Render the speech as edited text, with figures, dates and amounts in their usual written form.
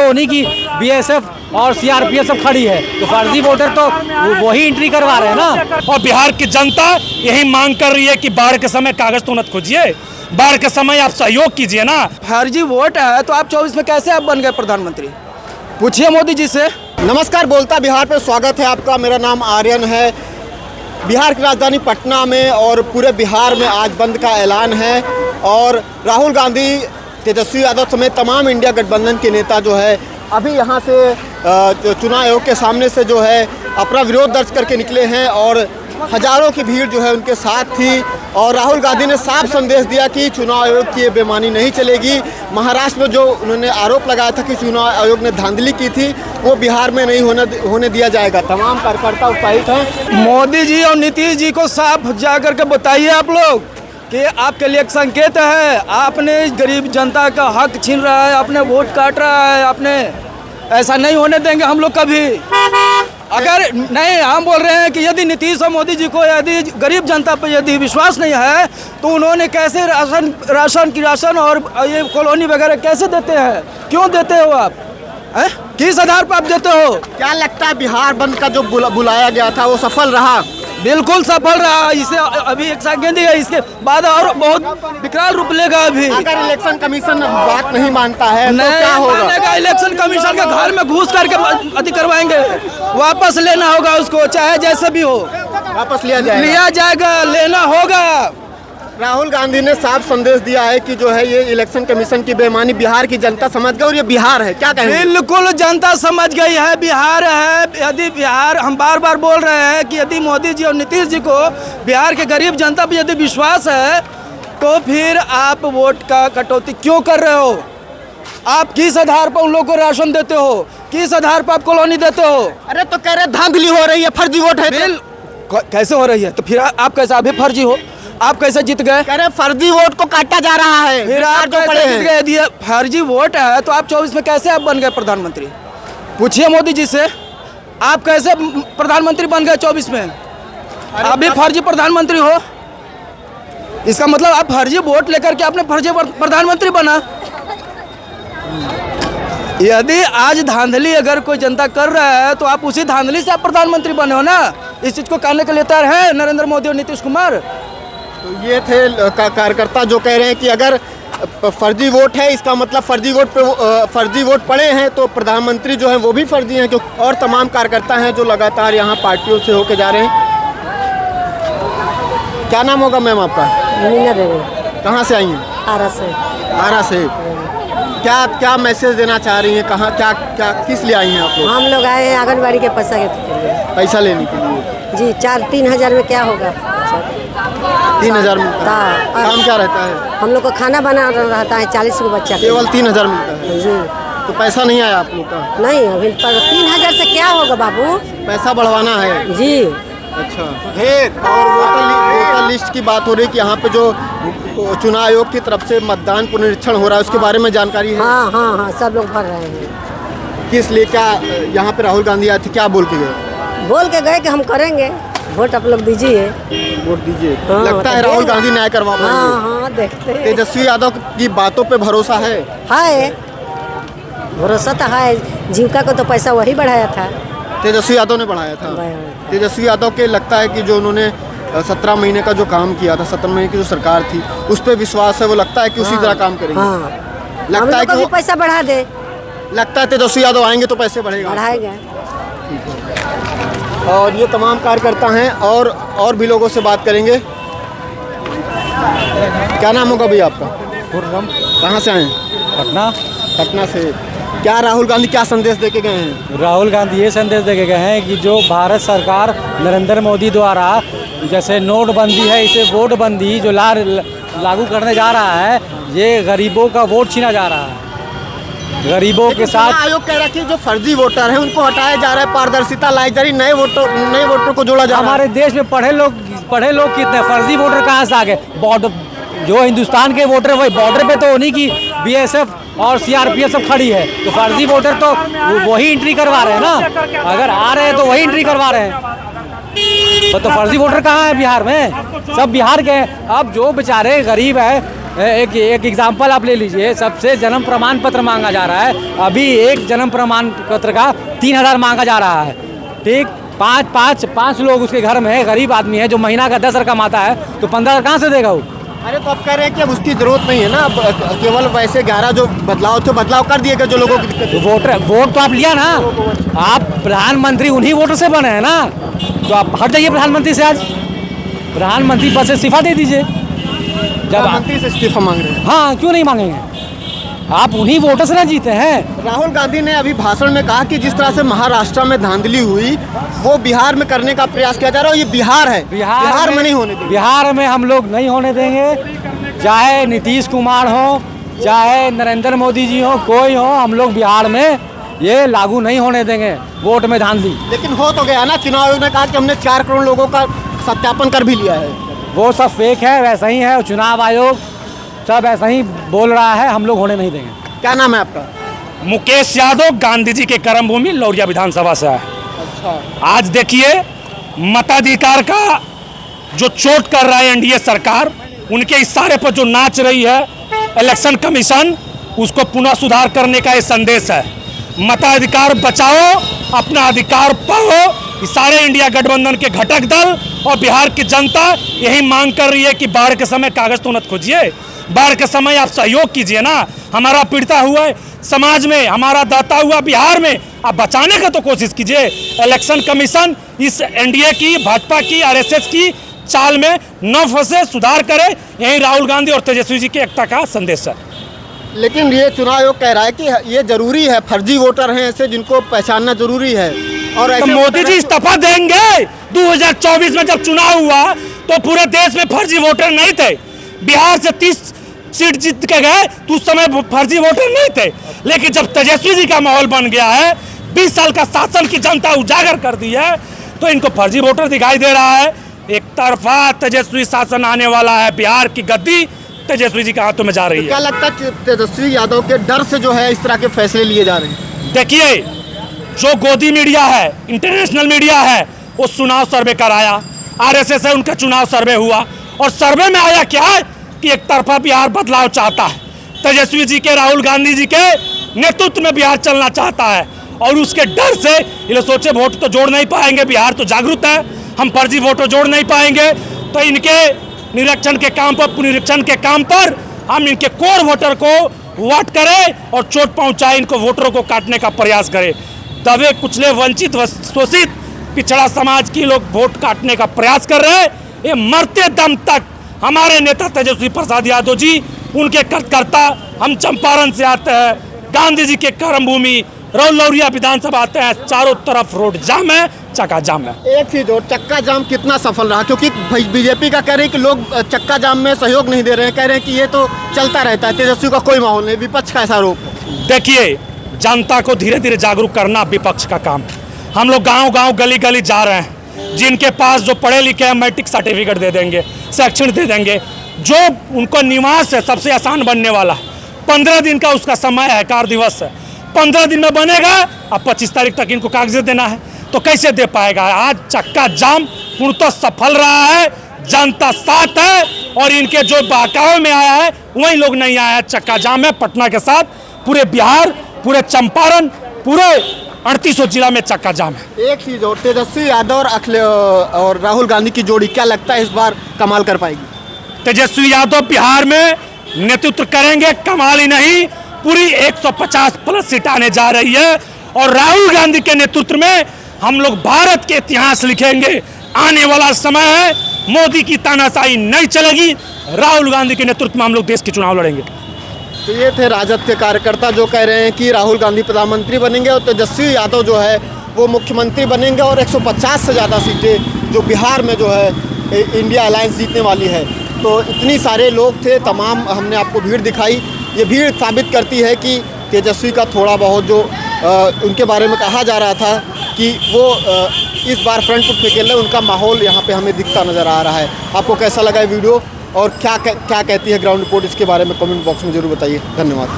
उन्हीं की बीएसएफ और सीआरपीएफ सब खड़ी है, तो फर्जी वोटर तो वही एंट्री करवा रहे हैं ना। और बिहार की जनता यही मांग कर रही है कि बाढ़ के समय कागज तो मत खोजिए, बाढ़ के समय आप सहयोग कीजिए ना। फर्जी वोट है तो आप 24 में कैसे आप बन गए प्रधानमंत्री? पूछिए मोदी जी से। नमस्कार, बोलता बिहार पे स्वागत है आपका। मेरा नाम आर्यन है। बिहार की राजधानी पटना में और पूरे बिहार में आज बंद का ऐलान है और राहुल गांधी, तेजस्वी यादव समेत तमाम इंडिया गठबंधन के नेता जो है अभी यहाँ से चुनाव आयोग के सामने से जो है अपना विरोध दर्ज करके निकले हैं और हजारों की भीड़ जो है उनके साथ थी। और राहुल गांधी ने साफ संदेश दिया कि चुनाव आयोग की ये बेईमानी नहीं चलेगी। महाराष्ट्र में जो उन्होंने आरोप लगाया था कि चुनाव आयोग ने धांधली की थी, वो बिहार में नहीं होने दिया जाएगा। तमाम कार्यकर्ता उत्साहित हैं। मोदी जी और नीतीश जी को साफ जा करके बताइए आप लोग कि आपके लिए एक संकेत है, आपने गरीब जनता का हक छीन रहा है, आपने वोट काट रहा है, आपने ऐसा नहीं होने देंगे हम लोग कभी। अगर नहीं, हम बोल रहे हैं कि यदि नीतीश और मोदी जी को यदि गरीब जनता पर यदि विश्वास नहीं है तो उन्होंने कैसे राशन और ये कॉलोनी वगैरह कैसे देते हैं? क्यों देते हो आप? किस आधार पर आप देते हो? क्या लगता है बिहार बंद का जो बुलाया गया था वो सफल रहा? बिल्कुल सफल रहा। इसे अभी एक सेकंड है, इसके बाद और बहुत विकराल रूप लेगा। अभी अगर इलेक्शन कमीशन बात नहीं मानता है तो क्या होगा? इलेक्शन कमीशन के घर में घुस करके अति करवाएंगे, वापस लेना होगा उसको, चाहे जैसे भी हो वापस लिया जाएगा, लेना होगा। राहुल गांधी ने साफ संदेश दिया है कि जो है ये इलेक्शन कमीशन की बेईमानी बिहार की जनता समझ गई और ये बिहार है। क्या कहेंगे? बिल्कुल जनता समझ गई है, बिहार है। यदि बिहार, हम बार बार बोल रहे हैं कि यदि मोदी जी और नीतीश जी को बिहार के गरीब जनता पर यदि विश्वास है तो फिर आप वोट का कटौती क्यों कर रहे हो? आप किस आधार पर उन लोगों को राशन देते हो? किस आधार पर आप कॉलोनी देते हो? अरे तो कह रहे धांधली हो रही है, फर्जी वोट है। कैसे हो रही है? तो फिर आप कैसे अभी फर्जी हो? आप कैसे जीत गए? कह रहे फर्जी वोट को काटा जा रहा है। फिर आप जो पड़े जीत गए? यदि फर्जी वोट है तो आप 24 में कैसे आप बन गए प्रधानमंत्री? पूछिए मोदी जी से, आप कैसे प्रधानमंत्री बन गए 24 में? आप भी फर्जी प्रधानमंत्री हो। इसका मतलब आप फर्जी वोट लेकर के आपने फर्जी प्रधानमंत्री बना। यदि आज धांधली अगर कोई जनता कर रहा है तो आप उसी धांधली से आप प्रधानमंत्री बने हो ना। इस चीज को करने के लिए तैयार है नरेंद्र मोदी और नीतीश कुमार। तो ये थे कार्यकर्ता जो कह रहे हैं कि अगर फर्जी वोट है इसका मतलब फर्जी वोट पड़े हैं तो प्रधानमंत्री जो है वो भी फर्जी हैं। और तमाम कार्यकर्ता हैं जो लगातार यहाँ पार्टियों से होके जा रहे हैं। क्या नाम होगा मैम आपका? मीना देवी। कहाँ से आई हैं? आरा से। क्या मैसेज देना चाह रही हैं? कहाँ क्या किस लिए आई हैं आप लोग? हम लोग आए हैं आंगनबाड़ी के पैसा लेने के लिए। जी 3 हजार में क्या होगा? 3,000 मिलता है। काम क्या रहता है? हम लोग को खाना बना रहता है, 40 को बच्चा। केवल 3,000 मिलता है जी। तो पैसा नहीं आया आप लोग का? नहीं, अभी 3,000 से क्या होगा बाबू? पैसा बढ़वाना है जी। अच्छा। और वोटर लिस्ट की बात हो रही है कि यहाँ पे जो चुनाव आयोग की तरफ से मतदान पुनरीक्षण हो रहा है उसके बारे में जानकारी है? हाँ, सब लोग भर रहे हैं। किस लिए? क्या यहाँ पे राहुल गांधी आए थे, क्या बोल के गए? बोल के गए कि हम करेंगे, वोट आप लोग दीजिए। वोट दीजिए। हाँ, लगता है राहुल गांधी न्याय करवा पाएंगे? हाँ, देखते हैं। तेजस्वी यादव की बातों पे भरोसा है? भरोसा तो है। जीविका को तो पैसा वही बढ़ाया था, तेजस्वी यादव ने बढ़ाया था। तेजस्वी यादव के लगता है कि जो उन्होंने 17 महीने का जो काम किया था, 17 महीने की जो सरकार थी उस पर विश्वास है। वो लगता है कि उसी तरह काम करेंगे। लगता है कि पैसा बढ़ा दे। लगता है तेजस्वी यादव आएंगे तो पैसे बढ़ाएगा। और ये तमाम कार्यकर्ता हैं और भी लोगों से बात करेंगे। क्या नाम होगा भैया आपका? खुर्रम। कहाँ से आए हैं? पटना से। क्या राहुल गांधी क्या संदेश देके गए हैं? राहुल गांधी ये संदेश देके गए हैं कि जो भारत सरकार नरेंद्र मोदी द्वारा जैसे नोटबंदी है, इसे वोटबंदी जो लागू करने जा रहा है, ये गरीबों का वोट छीना जा रहा है। गरीबों के साथ आयोग कह रहा है कि जो फर्जी वोटर हैं उनको हटाया जा रहा है, पारदर्शिता लाई जा रही, नए वोटर को जोड़ा जा रहा है। हमारे देश में पढ़े लोग कितने, फर्जी वोटर कहाँ से आ गए? बॉर्डर जो हिंदुस्तान के वोटर वही बॉर्डर पे तो उन्हीं की बीएसएफ और सीआरपीएफ सब खड़ी है, तो फर्जी वोटर तो वही एंट्री करवा रहे हैं ना। अगर आ रहे हैं तो वही एंट्री करवा रहे हैं। तो फर्जी वोटर कहाँ है बिहार में? सब बिहार के हैं। अब जो बेचारे गरीब है एक एग्जाम्पल आप ले लीजिए, सबसे जन्म प्रमाण पत्र मांगा जा रहा है, अभी एक जन्म प्रमाण पत्र का 3,000 मांगा जा रहा है। ठीक, पाँच लोग उसके घर में है, गरीब आदमी है जो महीना का 10,000 कमाता है, तो 15,000 कहाँ से देगा वो? अरे तो आप कह रहे हैं कि अब उसकी जरूरत नहीं है ना, अब केवल वैसे 11 जो बदलाव कर दिए गए जो लोगों की दिक्कत है। वोट तो आप लिया ना, आप प्रधानमंत्री उन्हीं वोटर से बने हैं ना, तो आप हट जाइए प्रधानमंत्री से, आज प्रधानमंत्री पद से इस्तीफा दे दीजिए। जब प्रधानमंत्री से इस्तीफा मांग रहे हैं, हाँ क्यों नहीं मांगेंगे, आप उन्हीं वोटर से ना जीते हैं। राहुल गांधी ने अभी भाषण में कहा कि जिस तरह से महाराष्ट्र में धांधली हुई वो बिहार में करने का प्रयास किया जा रहा है, और ये बिहार है, बिहार में नहीं होने देंगे। बिहार में हम लोग नहीं होने देंगे, चाहे नीतीश कुमार हो, चाहे नरेंद्र मोदी जी हो, कोई हो, हम लोग बिहार में ये लागू नहीं होने देंगे वोट में धांधली। लेकिन हो तो गया ना, चुनाव आयोग ने कहा कि हमने 4 करोड़ लोगों का सत्यापन कर भी लिया है। वो सब फेक है, वैसा ही है, चुनाव आयोग सब ऐसा ही बोल रहा है, हम लोग होने नहीं देंगे। क्या नाम है आपका? मुकेश यादव, गांधी जी के कर्मभूमि लौरिया विधानसभा से है। अच्छा, आज देखिए मताधिकार का जो चोट कर रहा है एनडीए सरकार, उनके इशारे पर जो नाच रही है इलेक्शन कमीशन, उसको पुनः सुधार करने का ये संदेश है। मताधिकार बचाओ, अपना अधिकार पाओ। सारे इंडिया गठबंधन के घटक दल और बिहार की जनता यही मांग कर रही है कि बाढ़ के समय कागज तो मत खोजिए, बाढ़ के समय आप सहयोग कीजिए ना। हमारा पीड़ता हुआ समाज में, हमारा दाता हुआ बिहार में आप बचाने का तो कोशिश कीजिए। इलेक्शन कमीशन इस एनडीए की, भाजपा की, आरएसएस की चाल में न फंसे, सुधार करे, यही राहुल गांधी और तेजस्वी जी की एकता का संदेश है। लेकिन ये चुनाव आयोग कह रहा है कि ये जरूरी है, फर्जी वोटर हैं ऐसे जिनको पहचानना जरूरी है। और तो मोदी जी इस्तीफा देंगे? 2024 में जब चुनाव हुआ तो पूरे देश में फर्जी वोटर नहीं थे, बिहार से 30 सीट जीत के गए तो उस समय फर्जी वोटर नहीं थे। लेकिन जब तेजस्वी जी का माहौल बन गया है, 20 साल का शासन की जनता उजागर कर दी है, तो इनको फर्जी वोटर दिखाई दे रहा है। एक तरफा तेजस्वी शासन आने वाला है, बिहार की गद्दी तेजस्वी जी के हाथों में जा रही है। क्या लगता है तेजस्वी यादव के डर से जो है इस तरह के फैसले लिए जा रहे हैं? देखिए, जो गोदी मीडिया है, इंटरनेशनल मीडिया है, वो चुनाव सर्वे कराया, आरएसएस है उनका चुनाव सर्वे हुआ, और सर्वे में आया क्या है कि एक तरफा बिहार बदलाव चाहता है। तेजस्वी जी के, राहुल गांधी जी के नेतृत्व में बिहार चलना चाहता है, और उसके डर से ये लोग सोचे वोट तो जोड़ नहीं पाएंगे, बिहार तो जागरूक है, हम फर्जी वोटर जोड़ नहीं पाएंगे, तो इनके निरीक्षण के काम पर, पुनरीक्षण के काम पर हम इनके कोर वोटर को वोट करें और चोट पहुंचाए, इनको वोटरों को काटने का प्रयास करें। दबे कुचले, वंचित व शोषित पिछड़ा समाज की लोग वोट काटने का प्रयास कर रहे हैं। ये मरते दम तक हमारे नेता तेजस्वी प्रसाद यादव जी, उनके कार्यकर्ता, हम चंपारण से आते हैं, गांधी जी के कर्मभूमि लौरिया विधानसभा आते हैं, चारों तरफ रोड जाम है, चक्का जाम है। एक चीज और, चक्का जाम कितना सफल रहा? क्योंकि बीजेपी का कह रहे हैं कि लोग चक्का जाम में सहयोग नहीं दे रहे हैं, कह रहे हैं कि ये तो चलता रहता है, तेजस्वी का कोई माहौल नहीं, विपक्ष का ऐसा आरोप है। देखिए, जनता को धीरे धीरे जागरूक करना विपक्ष का काम है। हम लोग गांव गांव, गली गली जा रहे हैं, जिनके पास जो पढ़े लिखे हैं मैट्रिक सर्टिफिकेट दे देंगे, शैक्षणिक दे देंगे, जो उनको निवास है सबसे आसान बनने वाला है। 15 दिन का उसका समय है, कार्य दिवस है, 15 दिन में बनेगा, अब 25 तारीख तक इनको कागज देना है, तो कैसे दे पाएगा? आज चक्का जाम पूर्णतः सफल रहा है, जनता साथ है, और इनके जो बहकावे में आया है वही लोग नहीं आया है। चक्का जाम है पटना के साथ, पूरे बिहार, पूरे चंपारण, पूरे 38 जिला में चक्का जाम है। एक चीज और, तेजस्वी यादव और राहुल गांधी की जोड़ी क्या लगता है इस बार कमाल कर पाएगी? तेजस्वी यादव बिहार में नेतृत्व करेंगे, कमाल ही नहीं, पूरी 150 प्लस सीट आने जा रही है, और राहुल गांधी के नेतृत्व में हम लोग भारत के इतिहास लिखेंगे। आने वाला समय है, मोदी की तानाशाही नहीं चलेगी, राहुल गांधी के नेतृत्व में हम लोग देश के चुनाव लड़ेंगे। तो ये थे राजद के कार्यकर्ता जो कह रहे हैं कि राहुल गांधी प्रधानमंत्री बनेंगे और तेजस्वी यादव जो है वो मुख्यमंत्री बनेंगे, और 150 से ज़्यादा सीटें जो बिहार में जो है इंडिया अलायंस जीतने वाली है। तो इतनी सारे लोग थे, तमाम हमने आपको भीड़ दिखाई। ये भीड़ साबित करती है कि तेजस्वी का थोड़ा बहुत जो उनके बारे में कहा जा रहा था कि वो इस बार फ्रंट फुट पे खेल रहे, उनका माहौल यहाँ पे हमें दिखता नज़र आ रहा है। आपको कैसा लगा वीडियो और क्या कहती है ग्राउंड रिपोर्ट, इसके बारे में कमेंट बॉक्स में ज़रूर बताइए। धन्यवाद।